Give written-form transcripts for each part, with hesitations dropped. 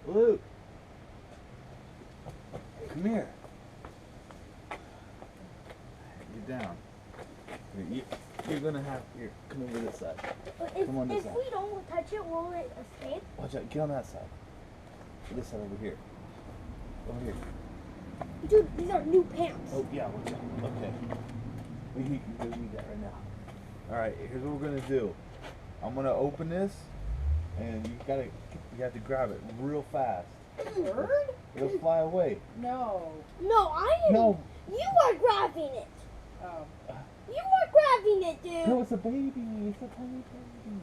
Luke, come here. Get down. You're gonna have. Here, come over this side. Come on this side. If we don't touch it, will it escape? Watch out. Get on that side. This side over here. Over here. Dude, these are new pants. Oh yeah. Watch out. Okay. We need that right now. All right. Here's what we're gonna do. I'm gonna open this, and you have to grab it real fast. Bird? It'll fly away. No. No, I didn't. No. You are grabbing it. Oh. You are grabbing it, dude. No, it's a baby. It's a tiny baby.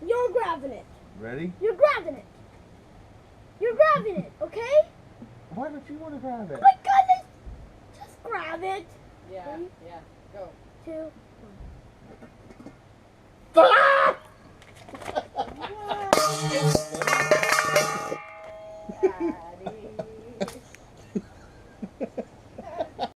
You're grabbing it. Ready? You're grabbing it. You're grabbing it, okay? Why don't you want to grab it? My goodness! Just grab it. Yeah, yeah. Go. 2,